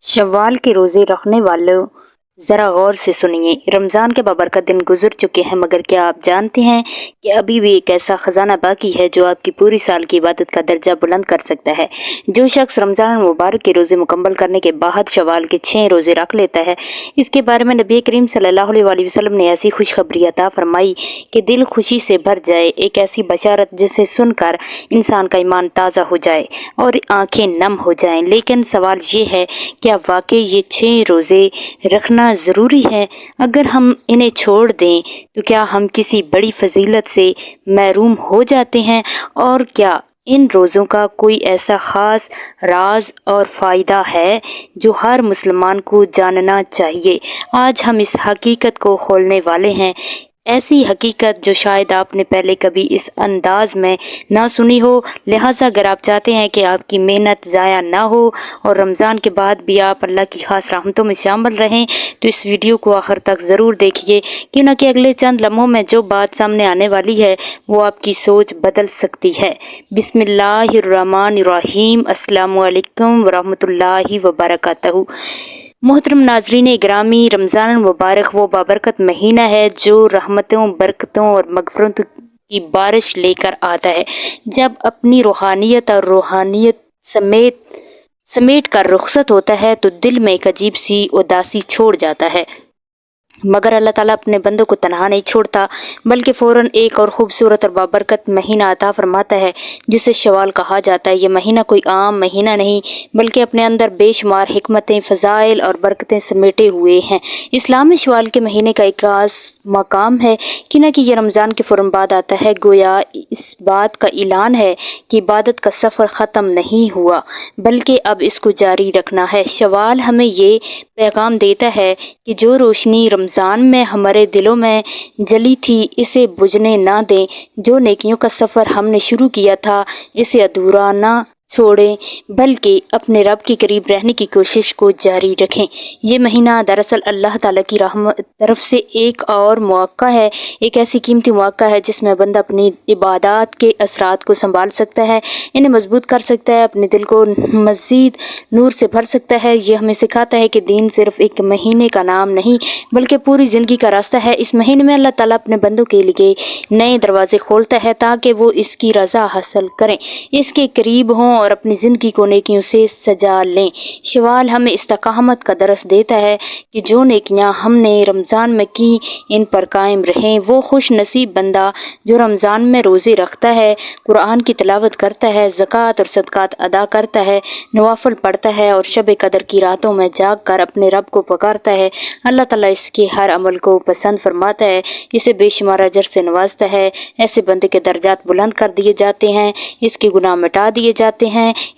शव्वाल के रोजे रखने वालों ज़रा गौर से सुनिए। रमज़ान के बाबरकत दिन गुजर चुके हैं, मगर क्या आप जानते हैं कि अभी भी एक ऐसा खजाना बाकी है जो आपकी पूरी साल की इबादत का दर्जा बुलंद कर सकता है। जो शख्स रमज़ान मुबारक के रोज़े मुकम्मल करने के बाद शव्वाल के 6 रोज़े रख लेता है, इसके बारे में नबी करीम सल्लल्लाहु अलैहि वसल्लम ने ऐसी खुशखबरी अता फरमाई कि दिल खुशी से भर जाए। एक ऐसी बशारत जिसे सुनकर इंसान का ईमान ताज़ा हो जाए और आंखें नम हो जाएं। लेकिन सवाल ये है, क्या वाकई ये 6 रोज़े रखना ज़रूरी है? अगर हम इन्हें छोड़ दें तो क्या हम किसी बड़ी फजीलत से महरूम हो जाते हैं? और क्या इन रोज़ों का कोई ऐसा ख़ास राज और फ़ायदा है जो हर मुसलमान को जानना चाहिए? आज हम इस हकीकत को खोलने वाले हैं, ऐसी हकीकत जो शायद आपने पहले कभी इस अंदाज में ना सुनी हो। लिहाजा अगर आप चाहते हैं कि आपकी मेहनत ज़ाया ना हो और रमज़ान के बाद भी आप अल्लाह की खास रहमतों में शामिल रहें, तो इस वीडियो को आखिर तक ज़रूर देखिए, क्यों ना कि अगले चंद लम्हों में जो बात सामने आने वाली है वो आपकी सोच बदल सकती है। बिस्मिल्लाहिर्रहमानिर्रहीम। अस्सलामु अलैकुम वरहमतुल्लाहि वबरकातुहू। मोहतरम नाजरीन ग्रामी, रमज़ान मुबारक वो बाबरकत महीना है जो रहमतों, बरकतों और मगफरतों की बारिश लेकर आता है। जब अपनी रूहानियत और रूहानियत समेट कर रुखसत होता है तो दिल में एक अजीब सी उदासी छोड़ जाता है। मगर अल्लाह ताला अपने बंदों को तनहा नहीं छोड़ता, बल्कि फ़ौरन एक और खूबसूरत और बाबरकत महीना अता फरमाता है जिसे शवाल कहा जाता है। ये महीना कोई आम महीना नहीं, बल्कि अपने अंदर बेशुमार हिकमतें, फ़ज़ाइल और बरकतें समेटे हुए हैं। इस्लाम में शवाल के महीने का एक खास मकाम है कि न कि ये रमज़ान के फ़ौरन बाद आता है। गोया इस बात का ऐलान है कि इबादत का सफ़र ख़त्म नहीं हुआ, बल्कि अब इसको जारी रखना है। शवाल हमें ये पैगाम देता है कि जो रोशनी रमज़ान में हमारे दिलों में जली थी, इसे बुझने ना दें। जो नेकियों का सफ़र हमने शुरू किया था, इसे अधूरा ना छोड़ें, बल्कि अपने रब के करीब रहने की कोशिश को जारी रखें। ये महीना दरअसल अल्लाह ताला की तरफ से एक और मौका है, एक ऐसी कीमती मौका है जिसमें बंदा अपनी इबादत के असरात को संभाल सकता है, इन्हें मजबूत कर सकता है, अपने दिल को मज़ीद नूर से भर सकता है। ये हमें सिखाता है कि दीन सिर्फ एक महीने का नाम नहीं, बल्कि पूरी ज़िंदगी का रास्ता है। इस महीने में अल्लाह ताला अपने बंदों के लिए नए दरवाजे खोलता है ताकि वो इसकी रज़ा हासिल करें, इसके करीब हों और अपनी ज़िंदगी को नेकियों से सजा लें। शवाल हमें इस्तकामत का दरस देता है कि जो नेकियां हमने रमज़ान में की, इन पर कायम रहें। वो खुश नसीब बंदा जो रमज़ान में रोज़े रखता है, कुरान की तिलावत करता है, ज़कात और सदक़ात अदा करता है, नवाफिल पढ़ता है और शब कदर की रातों में जाग कर अपने रब को पुकारता है, अल्लाह ताला इसके हर अमल को पसंद फरमाता है, इसे बेशुमार अजर से नवाजता है। ऐसे बंदे के दर्जात बुलंद कर दिए जाते हैं, इसके गुनाह मिटा दिए जाते हैं,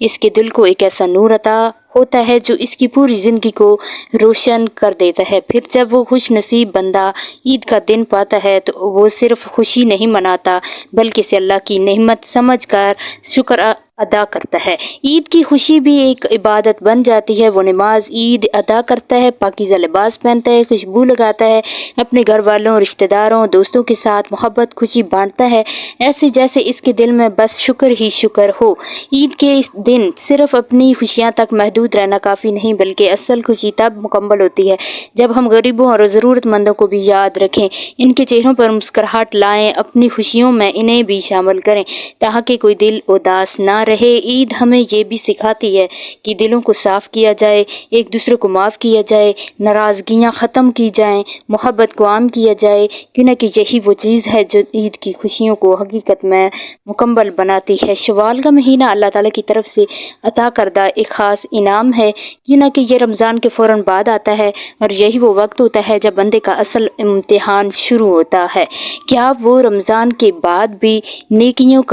इसके दिल को एक ऐसा नूर अता होता है जो इसकी पूरी ज़िंदगी को रोशन कर देता है। फिर जब वो खुश नसीब बंदा ईद का दिन पाता है तो वो सिर्फ खुशी नहीं मनाता, बल्कि इसे अल्लाह की नेमत समझ कर शुक्र अदा करता है। ईद की खुशी भी एक इबादत बन जाती है। वो नमाज ईद अदा करता है, पाकीज़ा लिबास पहनता है, खुशबू लगाता है, अपने घर वालों, रिश्तेदारों, दोस्तों के साथ मोहब्बत खुशी बांटता है, ऐसे जैसे इसके दिल में बस शुक्र ही शुक्र हो। ईद के इस दिन सिर्फ अपनी खुशियाँ तक महदूद रहना काफ़ी नहीं, बल्कि असल खुशी तब मुकम्मल होती है जब हम गरीबों और ज़रूरतमंदों को भी याद रखें, इनके चेहरों पर मुस्कुराहट लाएं, अपनी खुशियों में इन्हें भी शामिल करें ताकि कोई दिल उदास ना रहे। ईद हमें ये भी सिखाती है कि दिलों को साफ किया जाए, एक दूसरे को माफ़ किया जाए, नाराज़गियाँ ख़त्म की जाएं, मोहब्बत को आम किया जाए, क्यों कि यही वो चीज़ है जो ईद की खुशियों को हकीकत में मुकम्मल बनाती है। शवाल का महीना अल्लाह ताला की तरफ से अता करदा एक ख़ास इनाम है, क्यों कि ये रमज़ान के फ़ौरन बाद आता है और यही वो वक्त होता है जब बंदे का असल इम्तिहान शुरू होता है। क्या वो रमज़ान के बाद भी नेकियों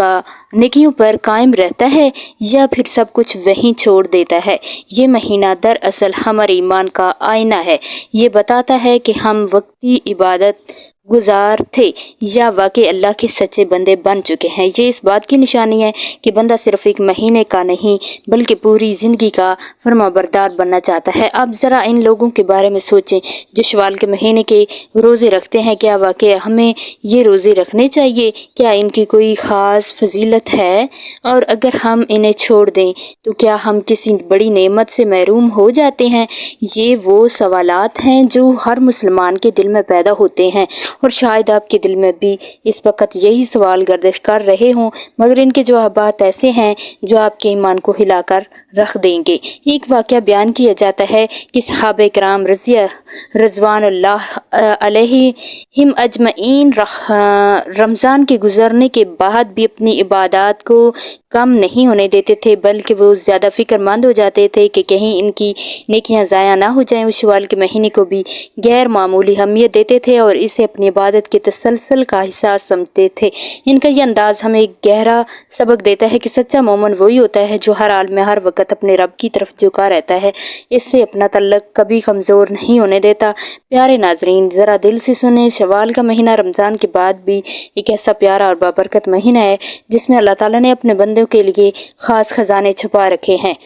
पर कायम रहता है या फिर सब कुछ वहीं छोड़ देता है? ये महीना दरअसल हमारे ईमान का आईना है। ये बताता है कि हम वक्ती इबादत गुजार थे या वाकई अल्लाह के सच्चे बंदे बन चुके हैं। ये इस बात की निशानी है कि बंदा सिर्फ एक महीने का नहीं बल्कि पूरी ज़िंदगी का फरमाबरदार बनना चाहता है। आप ज़रा इन लोगों के बारे में सोचें जो शवाल के महीने के रोज़े रखते हैं। क्या वाकई हमें ये रोज़े रखने चाहिए? क्या इनकी कोई ख़ास फजीलत है? और अगर हम इन्हें छोड़ दें तो क्या हम किसी बड़ी नेमत से महरूम हो जाते हैं? ये वो सवालात हैं जो हर मुसलमान के दिल में पैदा होते हैं और शायद आपके दिल में भी इस वक्त यही सवाल गर्दिश कर रहे हों, मगर इनके जवाबात ऐसे हैं जो आपके ईमान को हिलाकर रख देंगे। एक वाक़या बयान किया जाता है कि सहाबा किराम रज़वानुल्लाह अलैहिम अजमईन रमज़ान के गुजरने के बाद भी अपनी इबादत को कम नहीं होने देते थे, बल्कि वो ज़्यादा फिक्रमंद हो जाते थे कि कहीं इनकी नेकियां ज़ाया ना हो जाएं। वो शवाल के महीने को भी गैर मामूली अहमियत देते थे और इसे अपनी इबादत के तसलसल का हिस्सा समझते थे। इनका ये अंदाज़ हमें एक गहरा सबक देता है कि सच्चा मोमिन वही होता है जो हर हाल में हर वक्त अपने रब की तरफ झुका रहता है, इससे अपना तल्लुक कभी कमज़ोर नहीं होने देता। प्यारे नाजरीन, ज़रा दिल से सुने, शवाल का महीना रमज़ान के बाद भी एक ऐसा प्यारा और बाबरकत महीना है जिसमें अल्लाह ताला ने अपने बंदों के लिए ख़ास खजाने छुपा रखे हैं।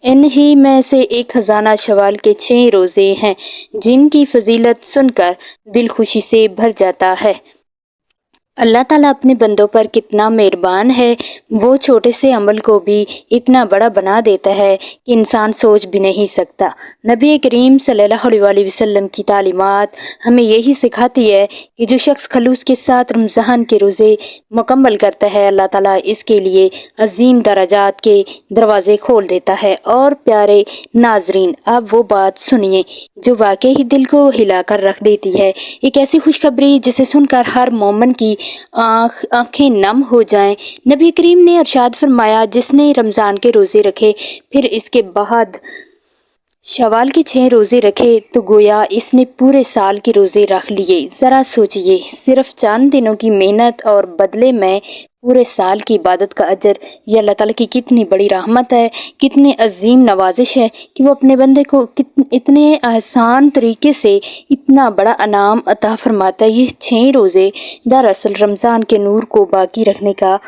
इन्हीं में से एक खजाना शवाल के 6 रोज़े हैं जिनकी फजीलत सुनकर दिल खुशी से भर जाता है। अल्लाह ताला अपने बंदों पर कितना मेहरबान है, वो छोटे से अमल को भी इतना बड़ा बना देता है कि इंसान सोच भी नहीं सकता। नबी करीम सल्लल्लाहु अलैहि वसल्लम की तालीमात हमें यही सिखाती है कि जो शख्स खलूस के साथ रमज़ान के रोज़े मुकम्मल करता है, अल्लाह ताला इसके लिए अजीम दराजात के दरवाज़े खोल देता है। और प्यारे नाजरीन, अब वो बात सुनिए जो वाकई ही दिल को हिलाकर रख देती है। एक ऐसी खुशखबरी जिसे सुनकर हर मोमिन की आंखें नम हो जाएं। नबी करीम ने इरशाद फरमाया, जिसने रमज़ान के रोज़े रखे फिर इसके बाद शवाल के 6 रोज़े रखे तो गोया इसने पूरे साल के रोज़े रख लिए। ज़रा सोचिए, सिर्फ चंद दिनों की मेहनत और बदले में पूरे साल की इबादत का अजर। ये अल्लाह ताला की कितनी बड़ी रहमत है, कितनी अजीम नवाजिश है कि वो अपने बंदे को इतने आसान तरीके से इतना बड़ा इनाम अता फरमाता है। ये 6 रोज़े दरअसल रमज़ान के नूर को बाकी रखने का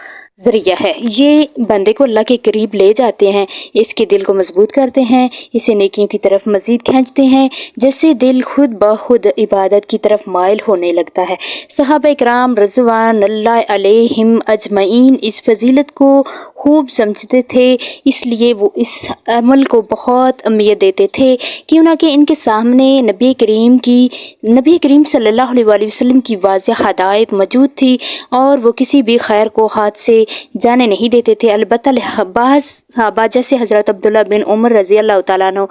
ज़रिया है। ये बंदे को अल्लाह के करीब ले जाते हैं, इसके दिल को मजबूत करते हैं, इसे नेकियों की तरफ मजीद खींचते हैं, जिससे दिल खुद ब खुद इबादत की तरफ माइल होने लगता है। सहाबा किराम रज़वानुल्लाह अलैहिम अजमईन इस फजीलत को खूब समझते थे, इसलिए वो इस अमल को बहुत अहमियत देते थे। क्यों ना कि इनके सामने नबी करीम सल्लल्लाहु अलैहि वसल्लम की वाज़ेह हदायत मौजूद थी और वो किसी भी खैर को हाथ से जाने नहीं देते थे। अलबत्ता बाज़ सहाबा जैसे हज़रत अब्दुल्ला बिन उमर रज़ी अल्लाह तआला अन्हु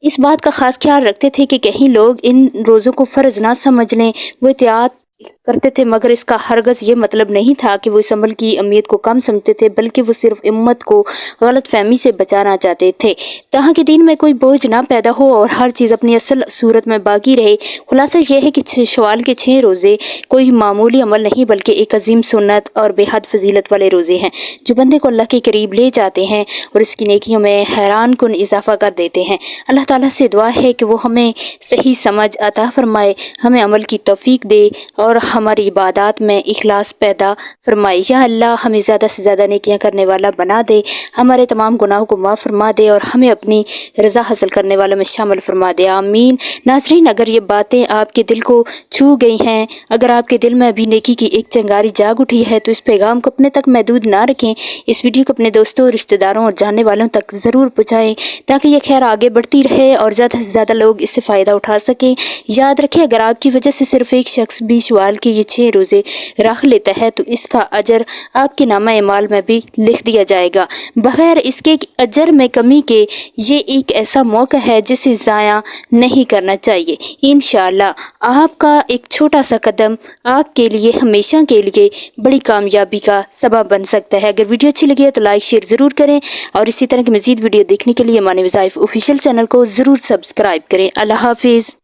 इस बात का खास ख्याल रखते थे कि कहीं लोग इन रोज़ों को फ़र्ज ना समझ लें। वो एहतियात करते थे, मगर इसका हरगज़ ये मतलब नहीं था कि वो इस अमल की अहमियत को कम समझते थे, बल्कि वो सिर्फ उम्मत को गलत फहमी से बचाना चाहते थे, ताकि के दिन में कोई बोझ ना पैदा हो और हर चीज़ अपनी असल सूरत में बाकी रहे। खुलासा यह है कि शवाल के 6 रोज़े कोई मामूली अमल नहीं बल्कि एक अजीम सुन्नत और बेहद फजीलत वाले रोज़े हैं जो बंदे को अल्लाह के करीब ले जाते हैं और इसकी नेकियों में हैरान कुन इजाफा कर देते हैं। अल्लाह ताला से दुआ है कि वो हमें सही समझ अता फरमाए, हमें अमल की तौफीक दे और हमारी इबादत में इखलास पैदा फरमाए। या अल्लाह हमें ज़्यादा से ज़्यादा नेकियां करने वाला बना दे, हमारे तमाम गुनाहों को माफ़ फरमा दे और हमें अपनी रज़ा हासिल करने वालों में शामिल फरमा दे। आमीन। नाज़रीन, अगर ये बातें आपके दिल को छू गई हैं, अगर आपके दिल में अभी नेकी की एक चिंगारी जाग उठी है, तो इस पैगाम को अपने तक महदूद ना रखें। इस वीडियो को अपने दोस्तों, रिश्तेदारों और जानने वालों तक ज़रूर पहुँचाएँ ताकि यह खैर आगे बढ़ती रहे और ज़्यादा से ज़्यादा लोग इससे फ़ायदा उठा सकें। याद रखें, अगर आपकी वजह से सिर्फ एक शख्स भी शवाल के ये 6 रोज़े रख लेता है तो इसका अजर आपके नामा एमाल में भी लिख दिया जाएगा। बगैर इसके अजर में कमी के ये एक ऐसा मौका है जिसे ज़ाया नहीं करना चाहिए। इंशाअल्लाह आपका एक छोटा सा कदम आपके लिए हमेशा के लिए बड़ी कामयाबी का सबब बन सकता है। अगर वीडियो अच्छी लगी है तो लाइक शेयर ज़रूर करें और इसी तरह की मज़ीद वीडियो देखने के लिए मानी वज़ाइफ ऑफिशियल चैनल को ज़रूर सब्सक्राइब करें। अल्लाह हाफिज़।